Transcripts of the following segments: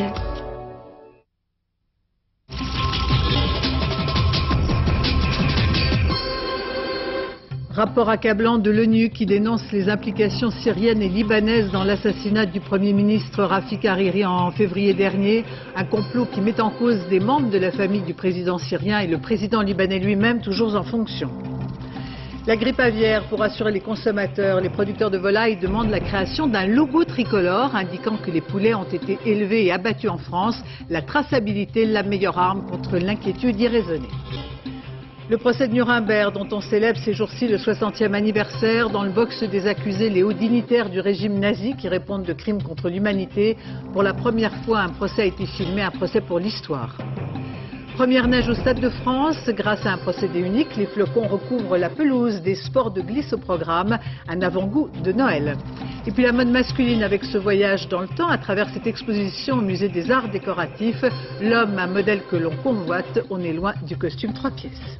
Hariri. Rapport accablant de l'ONU qui dénonce les implications syriennes et libanaises dans l'assassinat du Premier ministre Rafik Hariri en février dernier. Un complot qui met en cause des membres de la famille du président syrien et le président libanais lui-même toujours en fonction. La grippe aviaire, pour rassurer les consommateurs, les producteurs de volailles demandent la création d'un logo tricolore indiquant que les poulets ont été élevés et abattus en France. La traçabilité, la meilleure arme contre l'inquiétude irraisonnée. Le procès de Nuremberg, dont on célèbre ces jours-ci le 60e anniversaire, dans le box des accusés, les hauts dignitaires du régime nazi qui répondent de crimes contre l'humanité. Pour la première fois, un procès a été filmé, un procès pour l'histoire. Première neige au Stade de France, grâce à un procédé unique, les flocons recouvrent la pelouse, des sports de glisse au programme, un avant-goût de Noël. Et puis la mode masculine avec ce voyage dans le temps à travers cette exposition au musée des arts décoratifs. L'homme, un modèle que l'on convoite, on est loin du costume 3 pièces.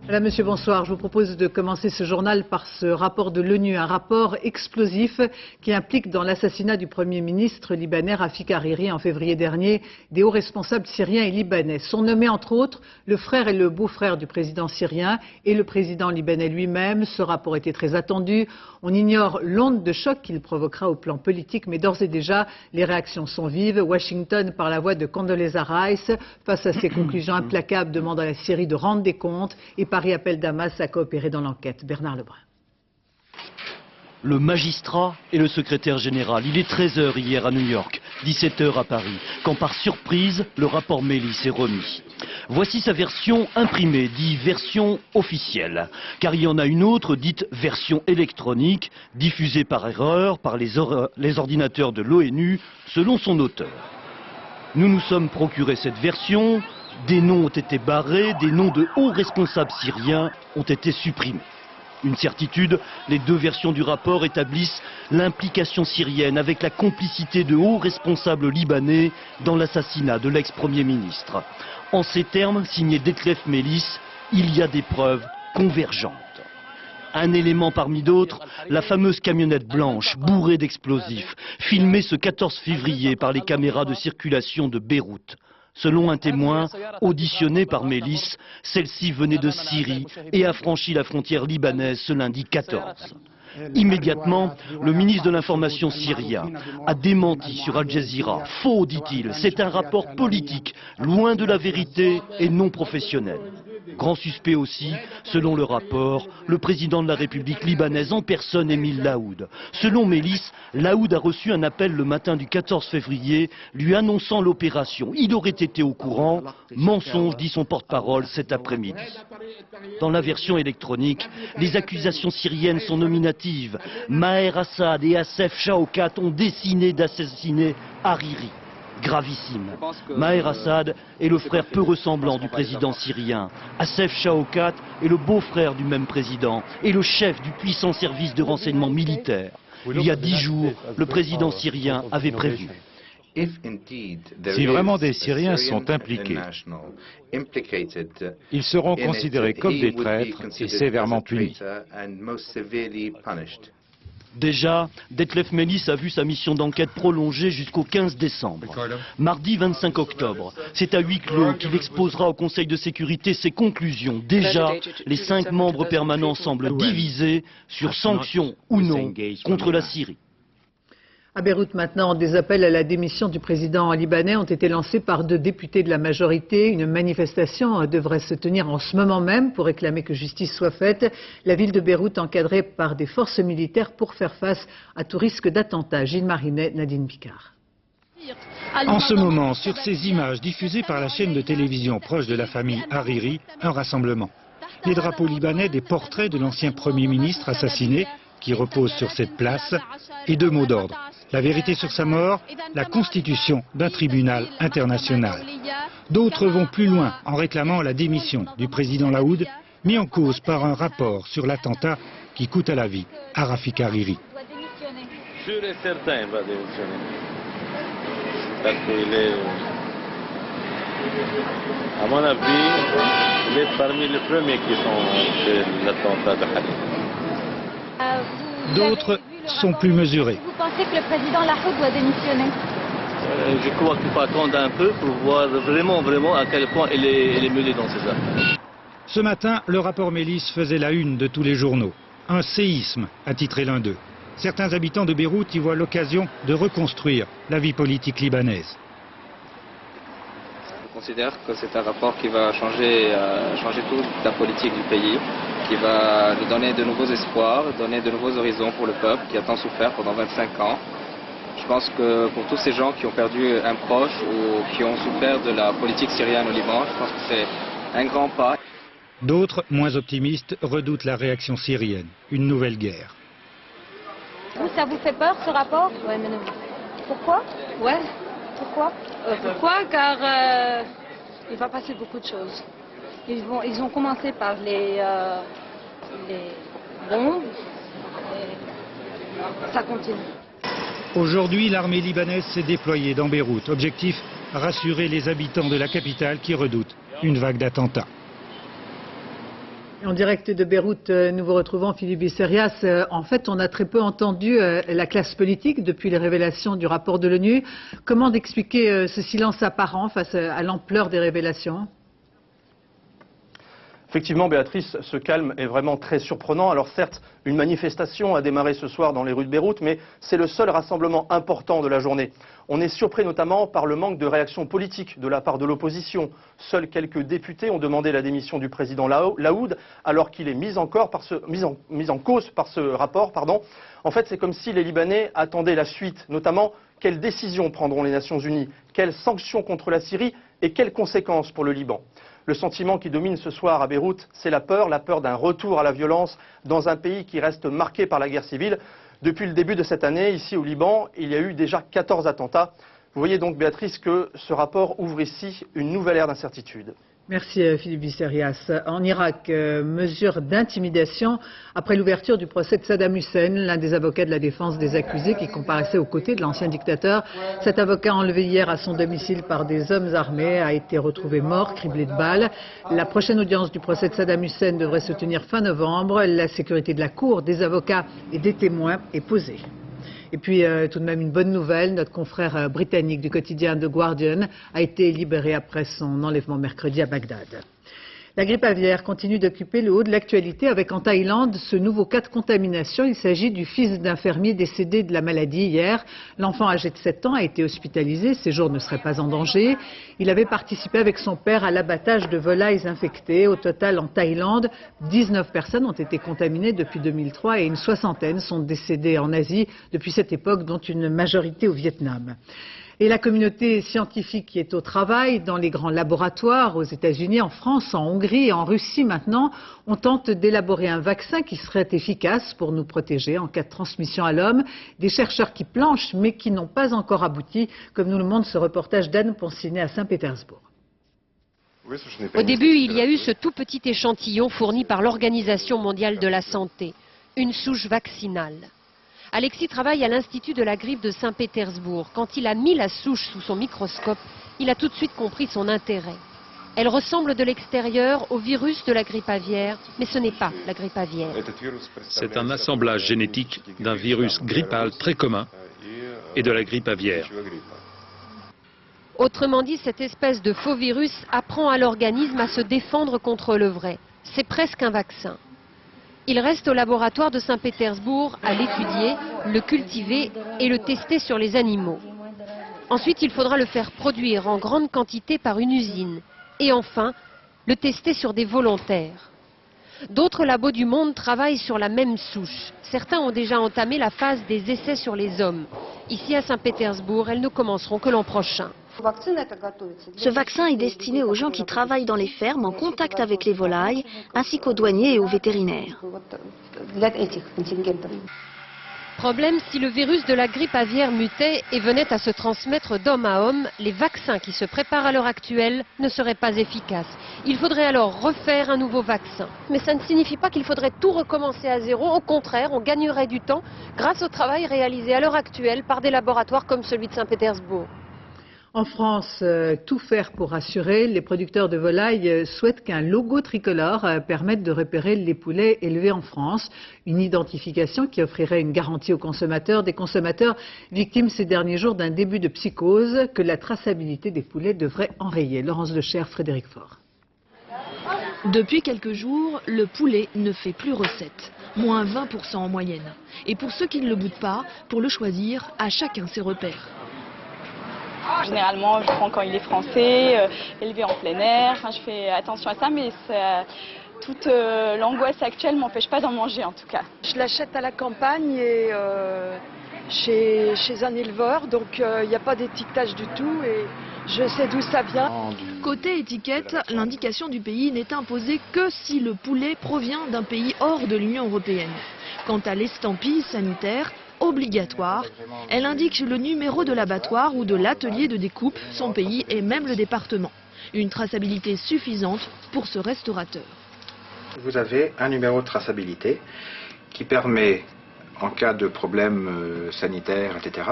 Madame, Monsieur, bonsoir. Je vous propose de commencer ce journal par ce rapport de l'ONU, un rapport explosif qui implique dans l'assassinat du Premier ministre libanais Rafik Hariri en février dernier des hauts responsables syriens et libanais. Sont nommés entre autres le frère et le beau-frère du président syrien et le président libanais lui-même. Ce rapport était très attendu. On ignore l'onde de choc qu'il provoquera au plan politique, mais d'ores et déjà, les réactions sont vives. Washington, par la voix de Condoleezza Rice, face à ses conclusions implacables, demande à la Syrie de rendre des comptes et Paris appelle Damas à coopérer dans l'enquête. Bernard Lebrun. Le magistrat et le secrétaire général. Il est 13h hier à New York, 17h à Paris, quand par surprise, le rapport Melis est remis. Voici sa version imprimée, dit version officielle, car il y en a une autre, dite version électronique, diffusée par erreur par les ordinateurs de l'ONU, selon son auteur. Nous nous sommes procuré cette version, des noms ont été barrés, des noms de hauts responsables syriens ont été supprimés. Une certitude, les deux versions du rapport établissent l'implication syrienne avec la complicité de hauts responsables libanais dans l'assassinat de l'ex-premier ministre. En ces termes, signé Detlef Melis, il y a des preuves convergentes. Un élément parmi d'autres, la fameuse camionnette blanche bourrée d'explosifs, filmée ce 14 février par les caméras de circulation de Beyrouth. Selon un témoin, auditionné par Melis, celle-ci venait de Syrie et a franchi la frontière libanaise ce lundi 14. Immédiatement, le ministre de l'Information syrien a démenti sur Al Jazeera. Faux, dit-il, c'est un rapport politique, loin de la vérité et non professionnel. Grand suspect aussi, selon le rapport, le président de la République libanaise en personne, Émile Laoud. Selon Melis, Laoud a reçu un appel le matin du 14 février lui annonçant l'opération. Il aurait été au courant, mensonge, dit son porte-parole cet après-midi. Dans la version électronique, les accusations syriennes sont nominatives. Maher Assad et Assef Shaokat ont décidé d'assassiner Hariri. Gravissime. Maher Assad est le frère peu ressemblant du président syrien. Assef Shaokat est le beau-frère du même président et le chef du puissant service de renseignement militaire. Il y a 10 jours, le président syrien avait prévu. Si vraiment des Syriens sont impliqués, ils seront considérés comme des traîtres et sévèrement punis. Déjà, Detlef Melis a vu sa mission d'enquête prolongée jusqu'au 15 décembre. Mardi 25 octobre, c'est à huis clos qu'il exposera au Conseil de sécurité ses conclusions. Déjà, les 5 membres permanents semblent divisés sur sanctions ou non contre la Syrie. À Beyrouth maintenant, des appels à la démission du président libanais ont été lancés par 2 députés de la majorité. Une manifestation devrait se tenir en ce moment même pour réclamer que justice soit faite. La ville de Beyrouth encadrée par des forces militaires pour faire face à tout risque d'attentat. Gilles Marinet, Nadine Picard. En ce moment, sur ces images diffusées par la chaîne de télévision proche de la famille Hariri, un rassemblement. Les drapeaux libanais, des portraits de l'ancien Premier ministre assassiné qui reposent sur cette place et 2 mots d'ordre. La vérité sur sa mort, la constitution d'un tribunal international. D'autres vont plus loin en réclamant la démission du président Laoud, mis en cause par un rapport sur l'attentat qui coûte à la vie à Rafik Hariri. Sûr et certain, il va démissionner. Parce qu'il est, à mon avis, il est parmi les premiers qui sont sur l'attentat de Hariri. D'autres sont plus mesurés. Vous pensez que le président Laoud doit démissionner? Je crois qu'il faut attendre un peu pour voir vraiment à quel point elle est menée dans ces actes. Ce matin, le rapport Mélis faisait la une de tous les journaux. Un séisme, a titré l'un d'eux. Certains habitants de Beyrouth y voient l'occasion de reconstruire la vie politique libanaise. Je considère que c'est un rapport qui va changer toute la politique du pays, qui va nous donner de nouveaux espoirs, donner de nouveaux horizons pour le peuple qui a tant souffert pendant 25 ans. Je pense que pour tous ces gens qui ont perdu un proche ou qui ont souffert de la politique syrienne au Liban, je pense que c'est un grand pas. D'autres, moins optimistes, redoutent la réaction syrienne, une nouvelle guerre. Ça vous fait peur ce rapport? Ouais, mais non. Pourquoi? Ouais. Pourquoi? Pourquoi? Car il va passer beaucoup de choses. Ils ont commencé par les bombes et ça continue. Aujourd'hui, l'armée libanaise s'est déployée dans Beyrouth. Objectif, rassurer les habitants de la capitale qui redoutent une vague d'attentats. En direct de Beyrouth, nous vous retrouvons, Philippe Bisserias. En fait, on a très peu entendu la classe politique depuis les révélations du rapport de l'ONU. Comment expliquer ce silence apparent face à l'ampleur des révélations ? Effectivement, Béatrice, ce calme est vraiment très surprenant. Alors certes, une manifestation a démarré ce soir dans les rues de Beyrouth, mais c'est le seul rassemblement important de la journée. On est surpris notamment par le manque de réaction politique de la part de l'opposition. Seuls quelques députés ont demandé la démission du président Laoud, alors qu'il est mis en cause par ce rapport. En fait, c'est comme si les Libanais attendaient la suite, notamment quelles décisions prendront les Nations Unies, quelles sanctions contre la Syrie et quelles conséquences pour le Liban. Le sentiment qui domine ce soir à Beyrouth, c'est la peur d'un retour à la violence dans un pays qui reste marqué par la guerre civile. Depuis le début de cette année, ici au Liban, il y a eu déjà 14 attentats. Vous voyez donc, Béatrice, que ce rapport ouvre ici une nouvelle ère d'incertitude. Merci Philippe Bisserias. En Irak, mesure d'intimidation après l'ouverture du procès de Saddam Hussein, l'un des avocats de la défense des accusés qui comparaissait aux côtés de l'ancien dictateur. Cet avocat enlevé hier à son domicile par des hommes armés a été retrouvé mort, criblé de balles. La prochaine audience du procès de Saddam Hussein devrait se tenir fin novembre. La sécurité de la cour, des avocats et des témoins est posée. Et puis tout de même une bonne nouvelle, notre confrère britannique du quotidien The Guardian a été libéré après son enlèvement mercredi à Bagdad. La grippe aviaire continue d'occuper le haut de l'actualité avec en Thaïlande ce nouveau cas de contamination. Il s'agit du fils d'un fermier décédé de la maladie hier. L'enfant âgé de 7 ans a été hospitalisé, ses jours ne seraient pas en danger. Il avait participé avec son père à l'abattage de volailles infectées. Au total, en Thaïlande, 19 personnes ont été contaminées depuis 2003 et une soixantaine sont décédées en Asie depuis cette époque, dont une majorité au Vietnam. Et la communauté scientifique qui est au travail dans les grands laboratoires aux États-Unis, en France, en Hongrie et en Russie maintenant, on tente d'élaborer un vaccin qui serait efficace pour nous protéger en cas de transmission à l'homme. Des chercheurs qui planchent mais qui n'ont pas encore abouti, comme nous le montre ce reportage d'Anne Ponsinet à Saint-Pétersbourg. Au début, il y a eu ce tout petit échantillon fourni par l'Organisation mondiale de la santé, une souche vaccinale. Alexis travaille à l'Institut de la grippe de Saint-Pétersbourg. Quand il a mis la souche sous son microscope, il a tout de suite compris son intérêt. Elle ressemble de l'extérieur au virus de la grippe aviaire, mais ce n'est pas la grippe aviaire. C'est un assemblage génétique d'un virus grippal très commun et de la grippe aviaire. Autrement dit, cette espèce de faux virus apprend à l'organisme à se défendre contre le vrai. C'est presque un vaccin. Il reste au laboratoire de Saint-Pétersbourg à l'étudier, le cultiver et le tester sur les animaux. Ensuite, il faudra le faire produire en grande quantité par une usine. Et enfin, le tester sur des volontaires. D'autres labos du monde travaillent sur la même souche. Certains ont déjà entamé la phase des essais sur les hommes. Ici à Saint-Pétersbourg, elles ne commenceront que l'an prochain. Ce vaccin est destiné aux gens qui travaillent dans les fermes en contact avec les volailles, ainsi qu'aux douaniers et aux vétérinaires. Problème, si le virus de la grippe aviaire mutait et venait à se transmettre d'homme à homme, les vaccins qui se préparent à l'heure actuelle ne seraient pas efficaces. Il faudrait alors refaire un nouveau vaccin. Mais ça ne signifie pas qu'il faudrait tout recommencer à zéro. Au contraire, on gagnerait du temps grâce au travail réalisé à l'heure actuelle par des laboratoires comme celui de Saint-Pétersbourg. En France, tout faire pour rassurer, les producteurs de volailles souhaitent qu'un logo tricolore permette de repérer les poulets élevés en France. Une identification qui offrirait une garantie aux consommateurs, des consommateurs victimes ces derniers jours d'un début de psychose que la traçabilité des poulets devrait enrayer. Laurence Dechaire, Frédéric Faure. Depuis quelques jours, le poulet ne fait plus recette. Moins 20% en moyenne. Et pour ceux qui ne le goûtent pas, pour le choisir, à chacun ses repères. Généralement, je prends quand il est français, élevé en plein air. Enfin, je fais attention à ça, mais toute l'angoisse actuelle ne m'empêche pas d'en manger en tout cas. Je l'achète à la campagne et chez un éleveur, donc il n'y a pas d'étiquetage du tout et je sais d'où ça vient. Côté étiquette, l'indication du pays n'est imposée que si le poulet provient d'un pays hors de l'Union européenne. Quant à l'estampille sanitaire, obligatoire, elle indique le numéro de l'abattoir ou de l'atelier de découpe, son pays et même le département. Une traçabilité suffisante pour ce restaurateur. Vous avez un numéro de traçabilité qui permet, en cas de problème sanitaire, etc.,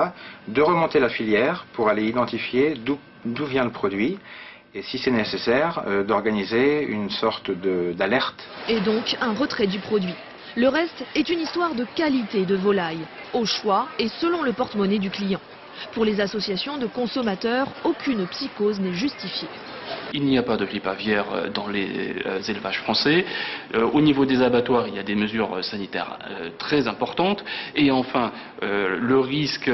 de remonter la filière pour aller identifier d'où vient le produit et, si c'est nécessaire, d'organiser une sorte d'alerte. Et donc un retrait du produit. Le reste est une histoire de qualité de volaille, au choix et selon le porte-monnaie du client. Pour les associations de consommateurs, aucune psychose n'est justifiée. Il n'y a pas de grippe aviaire dans les élevages français. Au niveau des abattoirs, il y a des mesures sanitaires très importantes. Et enfin, le risque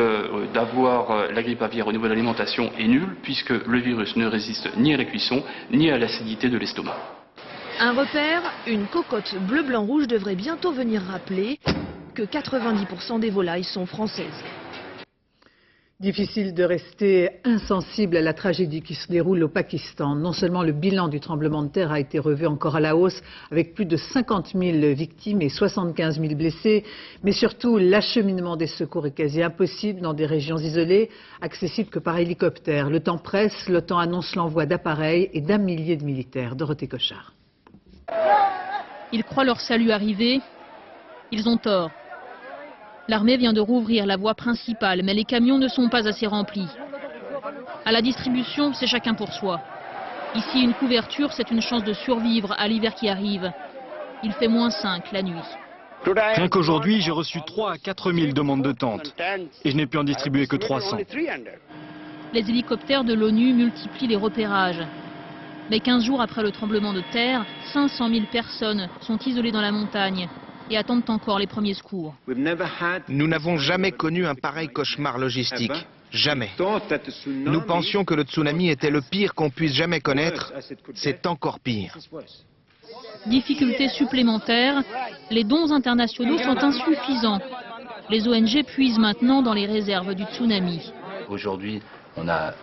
d'avoir la grippe aviaire au niveau de l'alimentation est nul, puisque le virus ne résiste ni à la cuisson, ni à l'acidité de l'estomac. Un repère, une cocotte bleu-blanc-rouge devrait bientôt venir rappeler que 90% des volailles sont françaises. Difficile de rester insensible à la tragédie qui se déroule au Pakistan. Non seulement le bilan du tremblement de terre a été revu encore à la hausse avec plus de 50 000 victimes et 75 000 blessés, mais surtout l'acheminement des secours est quasi impossible dans des régions isolées, accessibles que par hélicoptère. Le temps presse, l'OTAN annonce l'envoi d'appareils et d'1 millier de militaires. Dorothée Cochard. Ils croient leur salut arrivé, ils ont tort. L'armée vient de rouvrir la voie principale, mais les camions ne sont pas assez remplis. À la distribution, c'est chacun pour soi. Ici, une couverture, c'est une chance de survivre à l'hiver qui arrive. Il fait -5 la nuit. Rien qu'aujourd'hui, j'ai reçu 3 à 4 000 demandes de tentes et je n'ai pu en distribuer que 300. Les hélicoptères de l'ONU multiplient les repérages. Mais 15 jours après le tremblement de terre, 500 000 personnes sont isolées dans la montagne et attendent encore les premiers secours. Nous n'avons jamais connu un pareil cauchemar logistique. Jamais. Nous pensions que le tsunami était le pire qu'on puisse jamais connaître. C'est encore pire. Difficultés supplémentaires, les dons internationaux sont insuffisants. Les ONG puisent maintenant dans les réserves du tsunami. Aujourd'hui, on a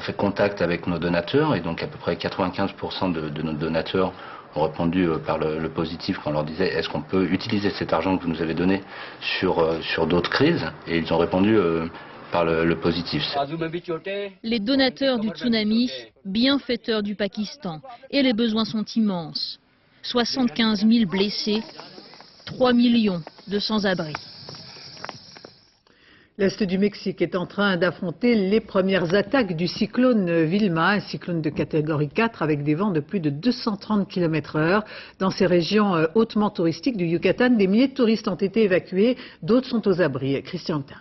fait contact avec nos donateurs et donc à peu près 95% de nos donateurs ont répondu par le positif quand on leur disait est-ce qu'on peut utiliser cet argent que vous nous avez donné sur d'autres crises, et ils ont répondu par le positif. Les donateurs du tsunami, bienfaiteurs du Pakistan, et les besoins sont immenses. 75 000 blessés, 3 millions de sans-abri. L'Est du Mexique est en train d'affronter les premières attaques du cyclone Vilma, un cyclone de catégorie 4 avec des vents de plus de 230 km/h. Dans ces régions hautement touristiques du Yucatan, des milliers de touristes ont été évacués, d'autres sont aux abris. Christian Tin.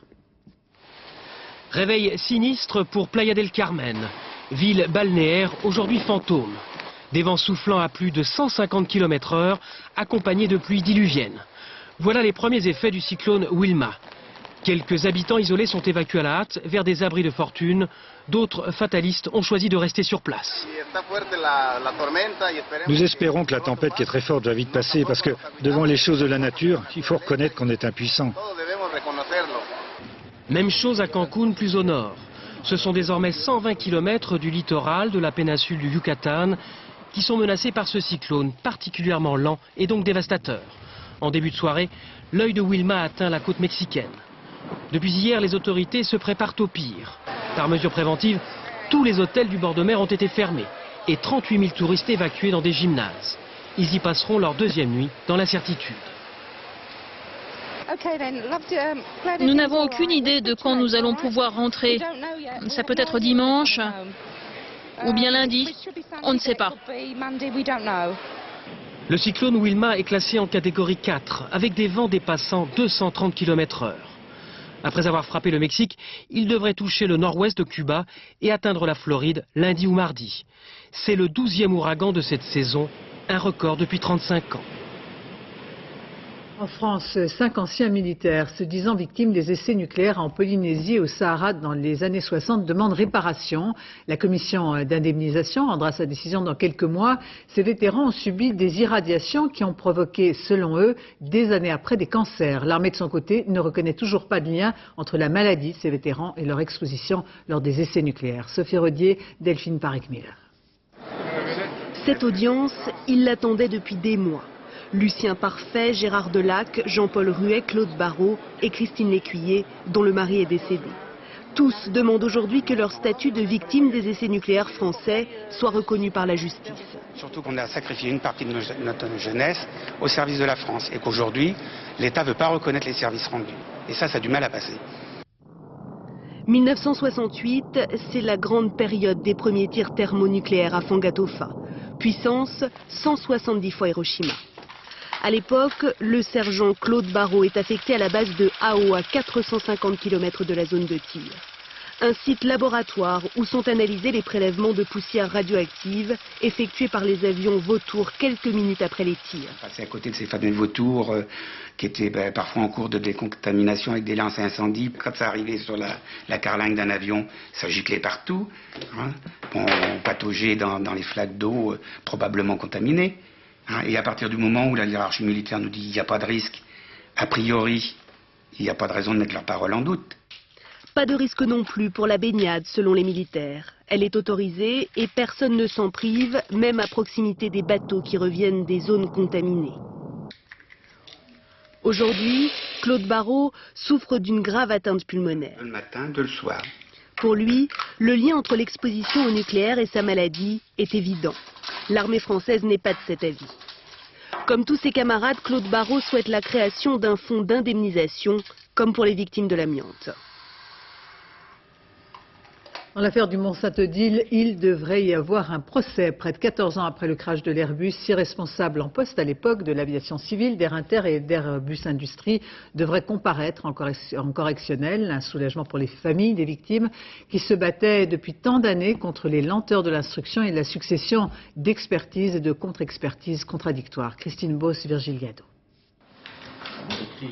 Réveil sinistre pour Playa del Carmen, ville balnéaire aujourd'hui fantôme. Des vents soufflant à plus de 150 km/h, accompagnés de pluies diluviennes. Voilà les premiers effets du cyclone Wilma. Quelques habitants isolés sont évacués à la hâte vers des abris de fortune. D'autres fatalistes ont choisi de rester sur place. Nous espérons que la tempête qui est très forte va vite passer parce que devant les choses de la nature, il faut reconnaître qu'on est impuissant. Même chose à Cancun, plus au nord. Ce sont désormais 120 km du littoral de la péninsule du Yucatan qui sont menacés par ce cyclone particulièrement lent et donc dévastateur. En début de soirée, l'œil de Wilma a atteint la côte mexicaine. Depuis hier, les autorités se préparent au pire. Par mesure préventive, tous les hôtels du bord de mer ont été fermés et 38 000 touristes évacués dans des gymnases. Ils y passeront leur deuxième nuit dans l'incertitude. Nous n'avons aucune idée de quand nous allons pouvoir rentrer. Ça peut être dimanche ou bien lundi. On ne sait pas. Le cyclone Wilma est classé en catégorie 4, avec des vents dépassant 230 km/h. Après avoir frappé le Mexique, il devrait toucher le nord-ouest de Cuba et atteindre la Floride lundi ou mardi. C'est le 12e ouragan de cette saison, un record depuis 35 ans. En France, 5 anciens militaires se disant victimes des essais nucléaires en Polynésie et au Sahara dans les années 60 demandent réparation. La commission d'indemnisation rendra sa décision dans quelques mois. Ces vétérans ont subi des irradiations qui ont provoqué, selon eux, des années après des cancers. L'armée de son côté ne reconnaît toujours pas de lien entre la maladie de ces vétérans et leur exposition lors des essais nucléaires. Sophie Rodier, Delphine Parekmiller. Cette audience, ils l'attendaient depuis des mois. Lucien Parfait, Gérard Delac, Jean-Paul Ruet, Claude Barrault et Christine Lécuyer, dont le mari est décédé. Tous demandent aujourd'hui que leur statut de victime des essais nucléaires français soit reconnu par la justice. Surtout qu'on a sacrifié une partie de notre jeunesse au service de la France et qu'aujourd'hui, l'État ne veut pas reconnaître les services rendus. Et ça a du mal à passer. 1968, c'est la grande période des premiers tirs thermonucléaires à Fangatofa. Puissance 170 fois Hiroshima. À l'époque, le sergent Claude Barrault est affecté à la base de Hao, à 450 km de la zone de tir. Un site laboratoire où sont analysés les prélèvements de poussière radioactive effectués par les avions Vautour quelques minutes après les tirs. On passait à côté de ces fameux Vautours qui étaient parfois en cours de décontamination avec des lances à incendie. Quand ça arrivait sur la carlingue d'un avion, ça giclait partout. Hein. On pataugeait dans les flaques d'eau probablement contaminées. Et à partir du moment où la hiérarchie militaire nous dit qu'il n'y a pas de risque, a priori, il n'y a pas de raison de mettre leur parole en doute. Pas de risque non plus pour la baignade, selon les militaires. Elle est autorisée et personne ne s'en prive, même à proximité des bateaux qui reviennent des zones contaminées. Aujourd'hui, Claude Barrault souffre d'une grave atteinte pulmonaire. Le matin, de le soir. Pour lui, le lien entre l'exposition au nucléaire et sa maladie est évident. L'armée française n'est pas de cet avis. Comme tous ses camarades, Claude Barrault souhaite la création d'un fonds d'indemnisation, comme pour les victimes de l'amiante. Dans l'affaire du Mont-Saint-Odile, il devrait y avoir un procès. Près de 14 ans après le crash de l'Airbus, 6 responsables en poste à l'époque de l'aviation civile, d'Air Inter et d'Airbus Industrie devraient comparaître en correctionnel. Un soulagement pour les familles des victimes qui se battaient depuis tant d'années contre les lenteurs de l'instruction et la succession d'expertises et de contre-expertises contradictoires. Christine Boss, Virgile Gado.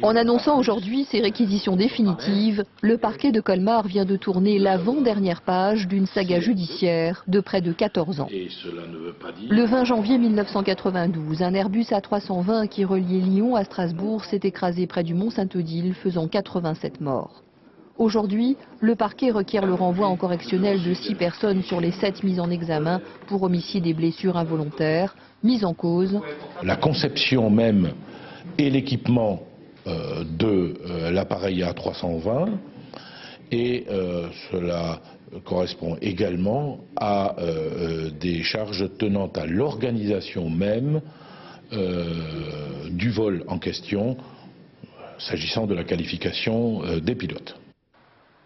En annonçant aujourd'hui ses réquisitions définitives, le parquet de Colmar vient de tourner l'avant-dernière page d'une saga judiciaire de près de 14 ans. Le 20 janvier 1992, un Airbus A320 qui reliait Lyon à Strasbourg s'est écrasé près du Mont-Saint-Odile, faisant 87 morts. Aujourd'hui, le parquet requiert le renvoi en correctionnel de 6 personnes sur les 7 mises en examen pour homicide et blessures involontaires, mises en cause. La conception même et l'équipement de l'appareil A320 et cela correspond également à des charges tenant à l'organisation même du vol en question, s'agissant de la qualification des pilotes.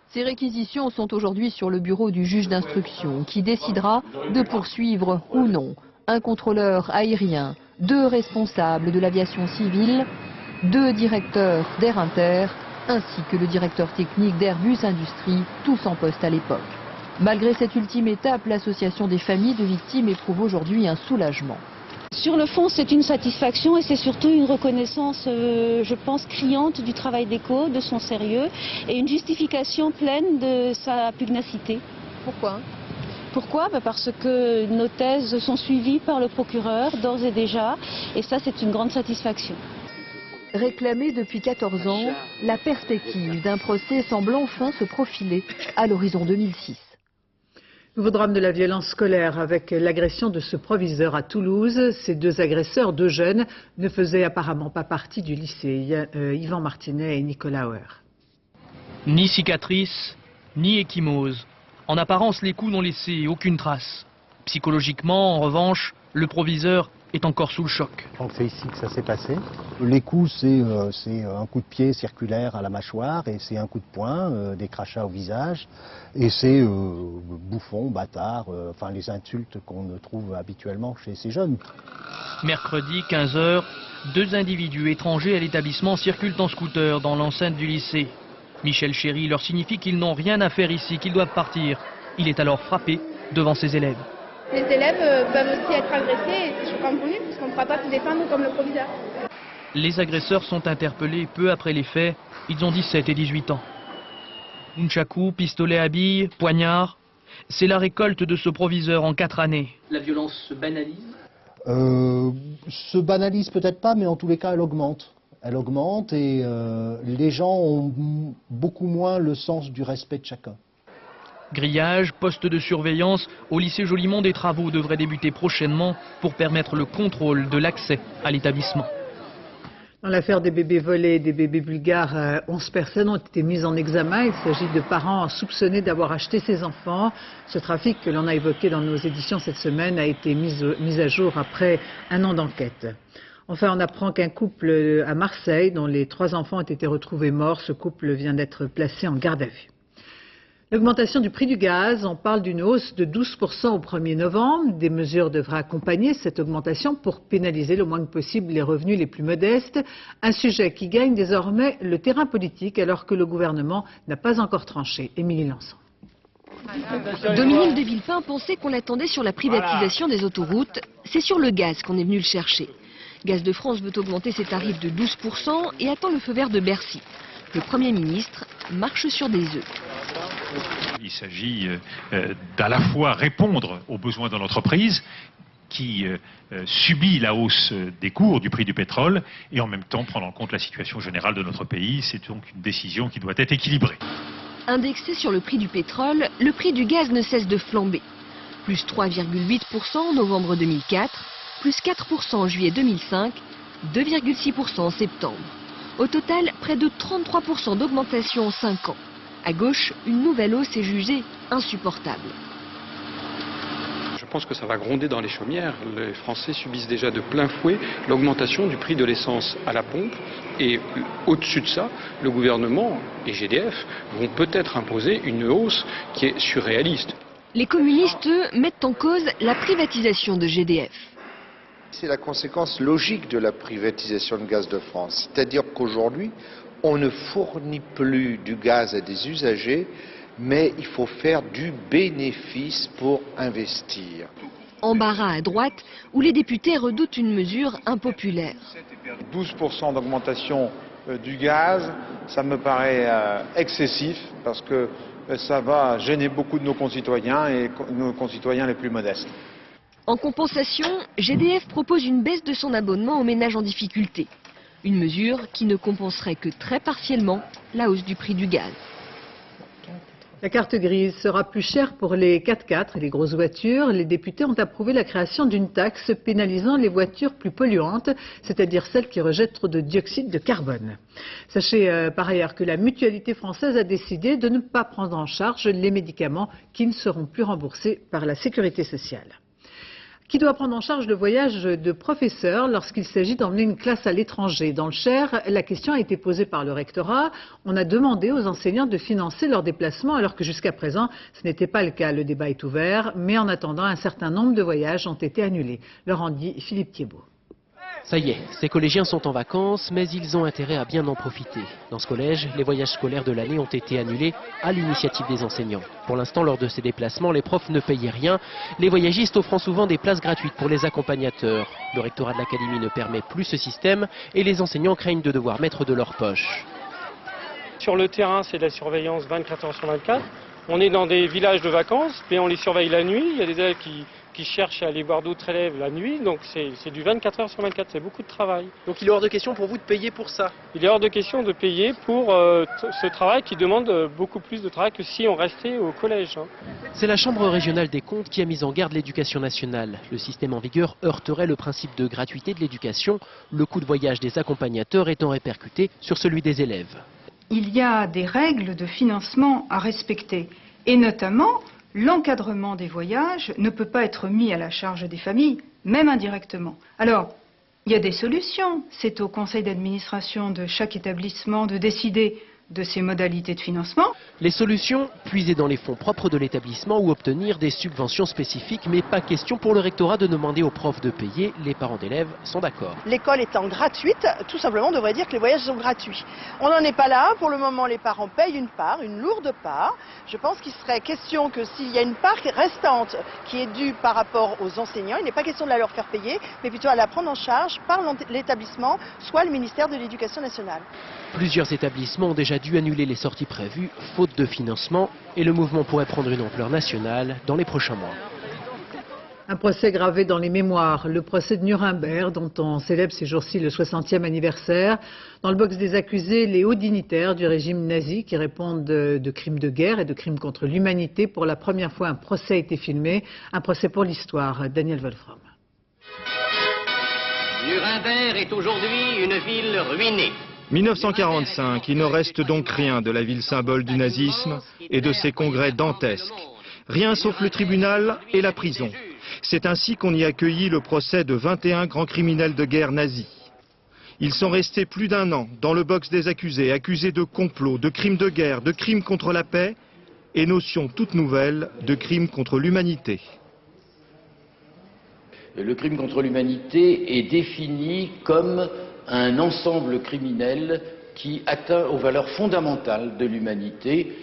Ces réquisitions sont aujourd'hui sur le bureau du juge d'instruction qui décidera de poursuivre ou non un contrôleur aérien, 2 responsables de l'aviation civile, 2 directeurs d'Air Inter, ainsi que le directeur technique d'Airbus Industrie, tous en poste à l'époque. Malgré cette ultime étape, l'association des familles de victimes éprouve aujourd'hui un soulagement. Sur le fond, c'est une satisfaction et c'est surtout une reconnaissance, je pense, criante du travail d'ECHO, de son sérieux et une justification pleine de sa pugnacité. Pourquoi ? Pourquoi ? Parce que nos thèses sont suivies par le procureur d'ores et déjà, et ça c'est une grande satisfaction. Réclamée depuis 14 ans, la perspective d'un procès semble enfin se profiler à l'horizon 2006. Nouveau drame de la violence scolaire avec l'agression de ce proviseur à Toulouse. Ces 2 agresseurs, 2 jeunes, ne faisaient apparemment pas partie du lycée. Yvan Martinet et Nicolas Auer. Ni cicatrice, ni ecchymose. En apparence, les coups n'ont laissé aucune trace. Psychologiquement, en revanche, le proviseur est encore sous le choc. Donc c'est ici que ça s'est passé. Les coups, c'est un coup de pied circulaire à la mâchoire et c'est un coup de poing, des crachats au visage et c'est bouffon, bâtard, enfin les insultes qu'on trouve habituellement chez ces jeunes. Mercredi, 15 h, 2 individus étrangers à l'établissement circulent en scooter dans l'enceinte du lycée. Michel Chéry leur signifie qu'ils n'ont rien à faire ici, qu'ils doivent partir. Il est alors frappé devant ses élèves. Les élèves peuvent aussi être agressés et c'est choquant pour nous parce qu'on ne pourra pas se défendre comme le proviseur. Les agresseurs sont interpellés peu après les faits. Ils ont 17 et 18 ans. Nunchaku, pistolet à billes, poignard. C'est la récolte de ce proviseur en 4 années. La violence se banalise ? Se banalise peut-être pas, mais en tous les cas, elle augmente. Elle augmente et les gens ont beaucoup moins le sens du respect de chacun. Grillage, poste de surveillance, au lycée Jolimont, des travaux devraient débuter prochainement pour permettre le contrôle de l'accès à l'établissement. Dans l'affaire des bébés volés et des bébés bulgares, 11 personnes ont été mises en examen. Il s'agit de parents soupçonnés d'avoir acheté ces enfants. Ce trafic que l'on a évoqué dans nos éditions cette semaine a été mis à jour après un an d'enquête. Enfin, on apprend qu'un couple à Marseille, dont les 3 enfants ont été retrouvés morts, ce couple vient d'être placé en garde à vue. L'augmentation du prix du gaz, on parle d'une hausse de 12% au 1er novembre. Des mesures devraient accompagner cette augmentation pour pénaliser le moins que possible les revenus les plus modestes. Un sujet qui gagne désormais le terrain politique alors que le gouvernement n'a pas encore tranché. Émilie Lançon. Dominique de Villepin pensait qu'on l'attendait sur la privatisation des autoroutes. C'est sur le gaz qu'on est venu le chercher. Gaz de France veut augmenter ses tarifs de 12% et attend le feu vert de Bercy. Le Premier ministre marche sur des œufs. Il s'agit d'à la fois répondre aux besoins de l'entreprise qui subit la hausse des cours du prix du pétrole et en même temps prendre en compte la situation générale de notre pays. C'est donc une décision qui doit être équilibrée. Indexé sur le prix du pétrole, le prix du gaz ne cesse de flamber. Plus 3,8% en novembre 2004, plus 4% en juillet 2005, 2,6% en septembre. Au total, près de 33% d'augmentation en 5 ans. À gauche, une nouvelle hausse est jugée insupportable. Je pense que ça va gronder dans les chaumières. Les Français subissent déjà de plein fouet l'augmentation du prix de l'essence à la pompe. Et au-dessus de ça, le gouvernement et GDF vont peut-être imposer une hausse qui est surréaliste. Les communistes, eux, mettent en cause la privatisation de GDF. C'est la conséquence logique de la privatisation de Gaz de France. C'est-à-dire qu'aujourd'hui, on ne fournit plus du gaz à des usagers, mais il faut faire du bénéfice pour investir. Embarras à droite, où les députés redoutent une mesure impopulaire. 12% d'augmentation du gaz, ça me paraît excessif, parce que ça va gêner beaucoup de nos concitoyens et nos concitoyens les plus modestes. En compensation, GDF propose une baisse de son abonnement aux ménages en difficulté. Une mesure qui ne compenserait que très partiellement la hausse du prix du gaz. La carte grise sera plus chère pour les 4x4 et les grosses voitures. Les députés ont approuvé la création d'une taxe pénalisant les voitures plus polluantes, c'est-à-dire celles qui rejettent trop de dioxyde de carbone. Sachez par ailleurs que la Mutualité française a décidé de ne pas prendre en charge les médicaments qui ne seront plus remboursés par la Sécurité sociale. Qui doit prendre en charge le voyage de professeurs lorsqu'il s'agit d'emmener une classe à l'étranger? Dans le Cher, la question a été posée par le rectorat. On a demandé aux enseignants de financer leur déplacement alors que jusqu'à présent, ce n'était pas le cas. Le débat est ouvert, mais en attendant, un certain nombre de voyages ont été annulés. Leur en dit Philippe Thiebaud. Ça y est, ces collégiens sont en vacances, mais ils ont intérêt à bien en profiter. Dans ce collège, les voyages scolaires de l'année ont été annulés à l'initiative des enseignants. Pour l'instant, lors de ces déplacements, les profs ne payaient rien, les voyagistes offrant souvent des places gratuites pour les accompagnateurs. Le rectorat de l'académie ne permet plus ce système et les enseignants craignent de devoir mettre de leur poche. Sur le terrain, c'est de la surveillance 24 heures sur 24. On est dans des villages de vacances, mais on les surveille la nuit. Il y a des élèves qui cherchent à aller boire d'autres élèves la nuit, donc c'est du 24 heures sur 24, c'est beaucoup de travail. Donc il est hors de question pour vous de payer pour ça? Il est hors de question de payer pour ce travail qui demande beaucoup plus de travail que si on restait au collège. C'est la Chambre régionale des comptes qui a mis en garde l'éducation nationale. Le système en vigueur heurterait le principe de gratuité de l'éducation, le coût de voyage des accompagnateurs étant répercuté sur celui des élèves. Il y a des règles de financement à respecter, et notamment l'encadrement des voyages ne peut pas être mis à la charge des familles, même indirectement. Alors, il y a des solutions. C'est au conseil d'administration de chaque établissement de décider de ses modalités de financement. Les solutions, puiser dans les fonds propres de l'établissement ou obtenir des subventions spécifiques, mais pas question pour le rectorat de demander aux profs de payer. Les parents d'élèves sont d'accord. L'école étant gratuite, tout simplement on devrait dire que les voyages sont gratuits. On n'en est pas là. Pour le moment, les parents payent une part, une lourde part. Je pense qu'il serait question que s'il y a une part restante qui est due par rapport aux enseignants, il n'est pas question de la leur faire payer, mais plutôt à la prendre en charge par l'établissement, soit le ministère de l'Éducation nationale. Plusieurs établissements ont déjà dû annuler les sorties prévues, faute de financement, et le mouvement pourrait prendre une ampleur nationale dans les prochains mois. Un procès gravé dans les mémoires, le procès de Nuremberg, dont on célèbre ces jours-ci le 60e anniversaire. Dans le box des accusés, les hauts dignitaires du régime nazi qui répondent de crimes de guerre et de crimes contre l'humanité. Pour la première fois, un procès a été filmé, un procès pour l'histoire. Daniel Wolfram. Nuremberg est aujourd'hui une ville ruinée. 1945, il ne reste donc rien de la ville symbole du nazisme et de ses congrès dantesques. Rien sauf le tribunal et la prison. C'est ainsi qu'on y accueillit le procès de 21 grands criminels de guerre nazis. Ils sont restés plus d'1 an dans le box des accusés, accusés de complot, de crimes de guerre, de crimes contre la paix et notion toute nouvelle de crimes contre l'humanité. Le crime contre l'humanité est défini comme un ensemble criminel qui atteint aux valeurs fondamentales de l'humanité.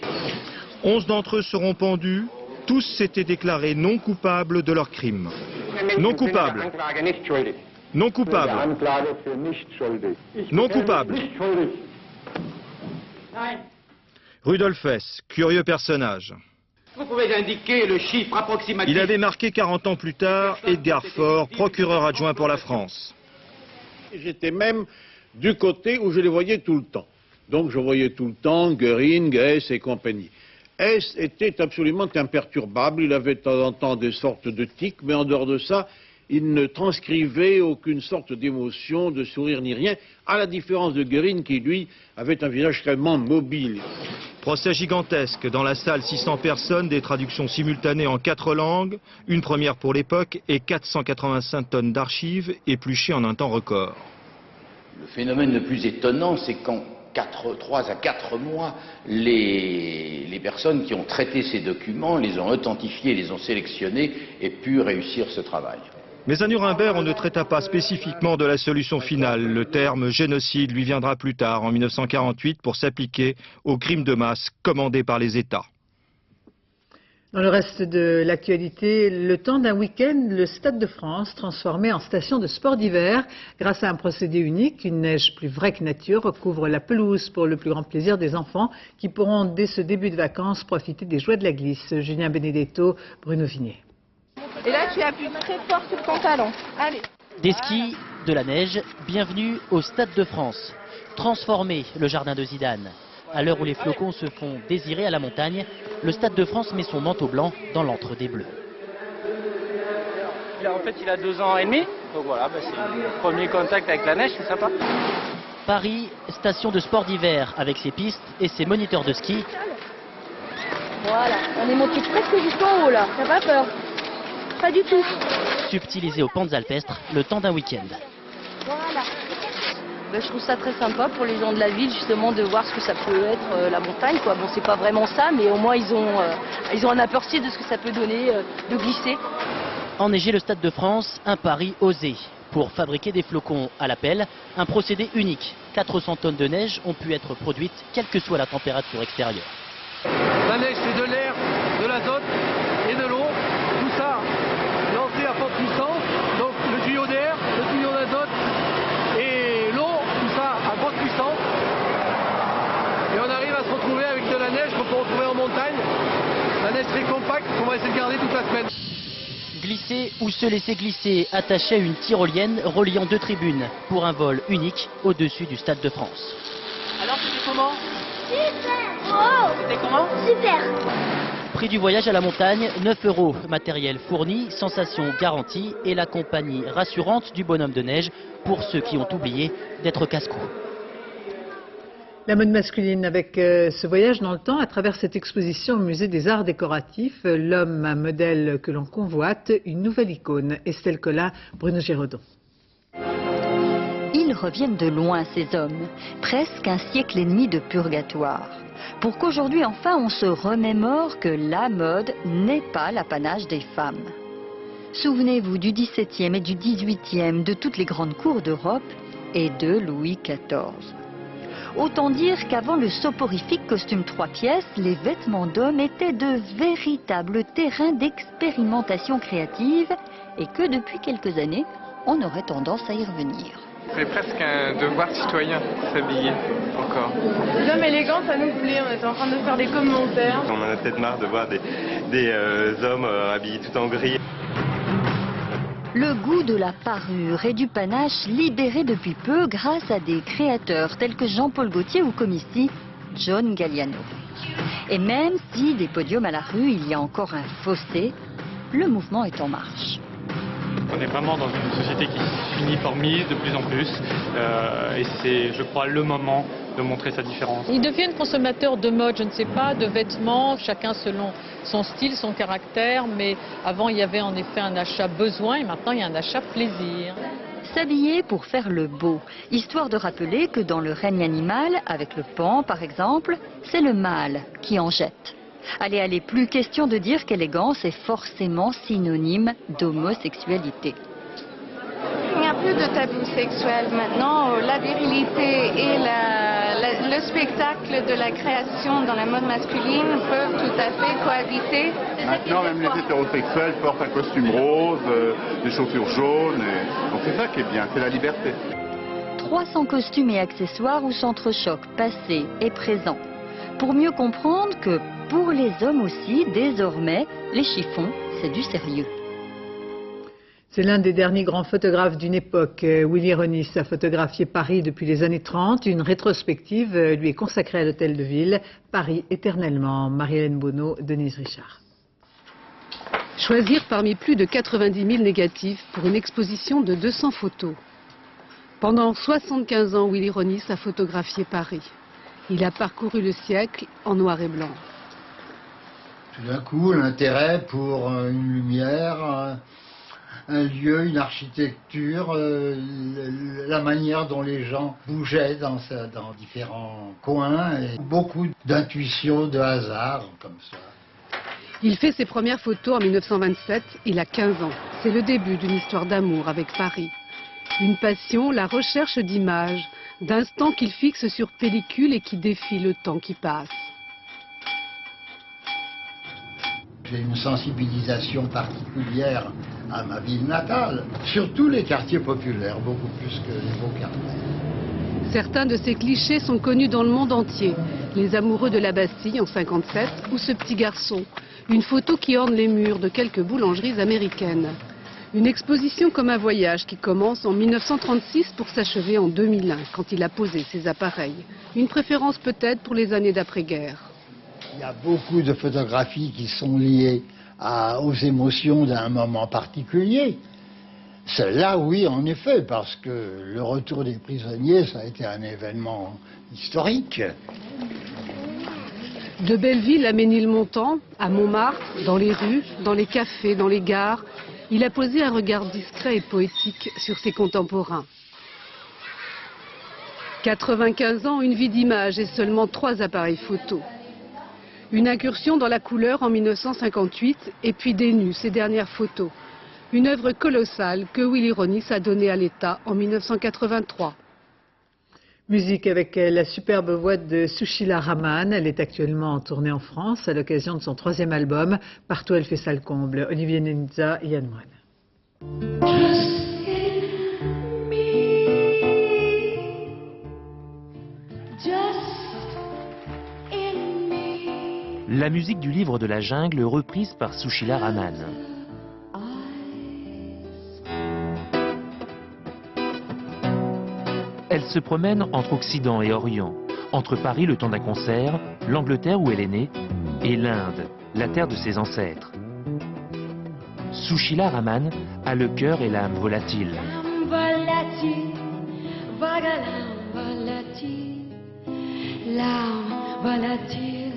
11 d'entre eux seront pendus. Tous s'étaient déclarés non coupables de leurs crimes. Non coupables. Non coupables. Non coupables. Rudolf Hess, curieux personnage. Vous pouvez indiquer le chiffre approximatif. Il avait marqué 40 ans plus tard Edgar Faure, procureur adjoint pour la France. J'étais même du côté où je les voyais tout le temps. Donc je voyais tout le temps Göring, Hess et compagnie. Hess était absolument imperturbable, il avait de temps en temps des sortes de tics, mais en dehors de ça, il ne transcrivait aucune sorte d'émotion, de sourire ni rien, à la différence de Göring qui, lui, avait un visage extrêmement mobile. Procès gigantesque, dans la salle 600 personnes, des traductions simultanées en 4 langues, une première pour l'époque et 485 tonnes d'archives épluchées en un temps record. Le phénomène le plus étonnant, c'est qu'en 3 à 4 mois, les personnes qui ont traité ces documents, les ont authentifiés, les ont sélectionnés et pu réussir ce travail. Mais à Nuremberg, on ne traita pas spécifiquement de la solution finale. Le terme génocide lui viendra plus tard, en 1948, pour s'appliquer aux crimes de masse commandés par les États. Dans le reste de l'actualité, le temps d'un week-end, le Stade de France transformé en station de sport d'hiver. Grâce à un procédé unique, une neige plus vraie que nature recouvre la pelouse pour le plus grand plaisir des enfants qui pourront dès ce début de vacances profiter des joies de la glisse. Julien Benedetto, Bruno Vignier. Et là, tu appuies très fort sur ton talon. Allez. Des skis, de la neige, bienvenue au Stade de France. Transformer le jardin de Zidane. À l'heure où les flocons se font désirer à la montagne, le Stade de France met son manteau blanc dans l'antre des Bleus. En fait, il a 2 ans et demi, donc voilà, c'est le premier contact avec la neige, c'est sympa. Paris, station de sport d'hiver avec ses pistes et ses moniteurs de ski. Voilà, on est monté presque jusqu'en haut là, t'as pas peur? Pas du tout. Subtilisé aux pentes alpestres, le temps d'un week-end. Voilà. Je trouve ça très sympa pour les gens de la ville justement de voir ce que ça peut être la montagne, quoi. Bon, c'est pas vraiment ça, mais au moins ils ont un aperçu de ce que ça peut donner de glisser. Enneiger le Stade de France, un pari osé. Pour fabriquer des flocons à la pelle, un procédé unique. 400 tonnes de neige ont pu être produites, quelle que soit la température extérieure. La neige, c'est de l'air, de l'azote et de l'eau. Tout ça lancé à forte puissance. Donc le tuyau d'air, le tuyau d'azote et l'eau, tout ça à grande puissance. Et on arrive à se retrouver avec de la neige qu'on peut retrouver en montagne. La neige très compacte qu'on va essayer de garder toute la semaine. Glisser ou se laisser glisser, attaché à une tyrolienne reliant 2 tribunes pour un vol unique au-dessus du Stade de France. Alors c'était comment? Super! Oh! C'était comment? Super! Prix du voyage à la montagne, 9 €. Matériel fourni, sensation garantie et la compagnie rassurante du bonhomme de neige pour ceux qui ont oublié d'être casse-cou. La mode masculine avec ce voyage dans le temps à travers cette exposition au musée des arts décoratifs. L'homme, un modèle que l'on convoite, une nouvelle icône. Estelle Collin, Bruno Géraudon. Ils reviennent de loin, ces hommes, presque un siècle et demi de purgatoire, pour qu'aujourd'hui enfin on se remémore que la mode n'est pas l'apanage des femmes. Souvenez-vous du XVIIe et du XVIIIe, de toutes les grandes cours d'Europe et de Louis XIV. Autant dire qu'avant le soporifique costume 3 pièces, les vêtements d'hommes étaient de véritables terrains d'expérimentation créative et que depuis quelques années, on aurait tendance à y revenir. C'est presque un devoir citoyen, s'habiller encore. Les hommes élégants, ça nous plaît, on est en train de faire des commentaires. On en a peut-être marre de voir des hommes habillés tout en gris. Le goût de la parure et du panache libéré depuis peu grâce à des créateurs tels que Jean-Paul Gaultier ou comme ici, John Galliano. Et même si des podiums à la rue, il y a encore un fossé, le mouvement est en marche. On est vraiment dans une société qui s'uniformise de plus en plus et c'est, je crois, le moment de montrer sa différence. Ils deviennent consommateurs de mode, je ne sais pas, de vêtements, chacun selon son style, son caractère, mais avant il y avait en effet un achat besoin et maintenant il y a un achat plaisir. S'habiller pour faire le beau, histoire de rappeler que dans le règne animal, avec le paon par exemple, c'est le mâle qui en jette. Allez, plus question de dire qu'élégance est forcément synonyme d'homosexualité. Il n'y a plus de tabou sexuel maintenant. La virilité et le spectacle de la création dans la mode masculine peuvent tout à fait cohabiter. Maintenant, même les hétérosexuels portent un costume rose, des chaussures jaunes. Donc c'est ça qui est bien, c'est la liberté. 300 costumes et accessoires où s'entrechoquent passé et présent. Pour mieux comprendre que pour les hommes aussi, désormais, les chiffons, c'est du sérieux. C'est l'un des derniers grands photographes d'une époque. Willy Ronis a photographié Paris depuis les années 30. Une rétrospective lui est consacrée à l'hôtel de ville. Paris éternellement. Marie-Hélène Bonneau, Denise Richard. Choisir parmi plus de 90 000 négatifs pour une exposition de 200 photos. Pendant 75 ans, Willy Ronis a photographié Paris. Il a parcouru le siècle en noir et blanc. Tout d'un coup, l'intérêt pour une lumière, un lieu, une architecture, la manière dont les gens bougeaient dans différents coins, et beaucoup d'intuition, de hasard, comme ça. Il fait ses premières photos en 1927, il a 15 ans. C'est le début d'une histoire d'amour avec Paris. Une passion, la recherche d'images, d'instants qu'il fixe sur pellicule et qui défient le temps qui passe. J'ai une sensibilisation particulière à ma ville natale, surtout les quartiers populaires, beaucoup plus que les beaux quartiers. Certains de ces clichés sont connus dans le monde entier. Les amoureux de la Bastille en 57 ou ce petit garçon. Une photo qui orne les murs de quelques boulangeries américaines. Une exposition comme un voyage qui commence en 1936 pour s'achever en 2001, quand il a posé ses appareils. Une préférence peut-être pour les années d'après-guerre. Il y a beaucoup de photographies qui sont liées aux émotions d'un moment particulier. Celle-là, oui, en effet, parce que le retour des prisonniers, ça a été un événement historique. De Belleville à Ménilmontant, à Montmartre, dans les rues, dans les cafés, dans les gares, il a posé un regard discret et poétique sur ses contemporains. 95 ans, une vie d'image et seulement 3 appareils photo. Une incursion dans la couleur en 1958 et puis des nus, ses dernières photos. Une œuvre colossale que Willy Ronis a donnée à l'État en 1983. Musique avec la superbe voix de Sushila Rahman. Elle est actuellement en tournée en France à l'occasion de son 3e album. Partout elle fait ça le comble. Olivier Nenza et Yann Moine. La musique du livre de la jungle reprise par Sushila Rahman. Elle se promène entre Occident et Orient, entre Paris le temps d'un concert, l'Angleterre où elle est née, et l'Inde, la terre de ses ancêtres. Sushila Rahman a le cœur et l'âme volatiles. larmes volatiles,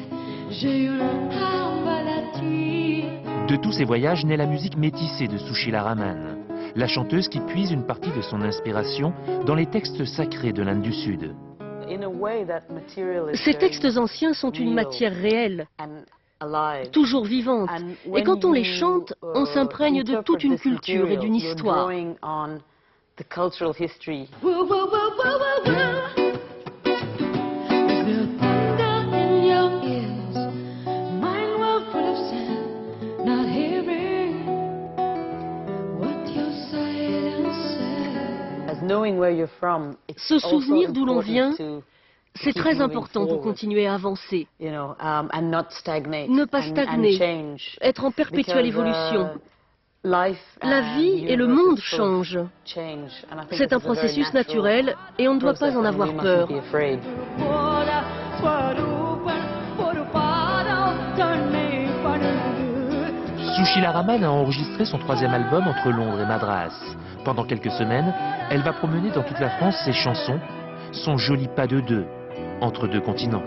j'ai une âme volatile. De tous ces voyages naît la musique métissée de Sushila Raman, la chanteuse qui puise une partie de son inspiration dans les textes sacrés de l'Inde du Sud. Ces textes anciens sont une matière réelle, toujours vivante. Et quand on les chante, on s'imprègne de toute une culture et d'une histoire. Se souvenir d'où l'on vient, c'est très important pour continuer à avancer. Ne pas stagner, être en perpétuelle évolution. La vie et le monde changent. C'est un processus naturel et on ne doit pas en avoir peur. Sushila Raman a enregistré son 3e album entre Londres et Madras. Pendant quelques semaines, elle va promener dans toute la France ses chansons, son joli pas de deux, entre deux continents.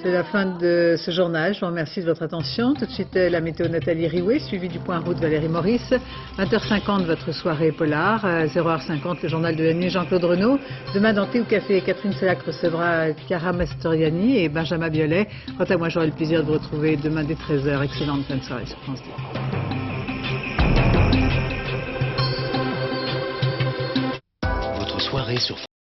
C'est la fin de ce journal. Je vous remercie de votre attention. Tout de suite, la météo Nathalie Riouet, suivie du point route Valérie Maurice. 20h50, votre soirée polar. 0h50, le journal de la nuit Jean-Claude Renaud. Demain, dans Thé ou Café, Catherine Sellac recevra Chiara Mastoriani et Benjamin Biolay. Quant à moi, j'aurai le plaisir de vous retrouver demain dès 13h. Excellente fin de soirée sur France 2. Votre soirée sur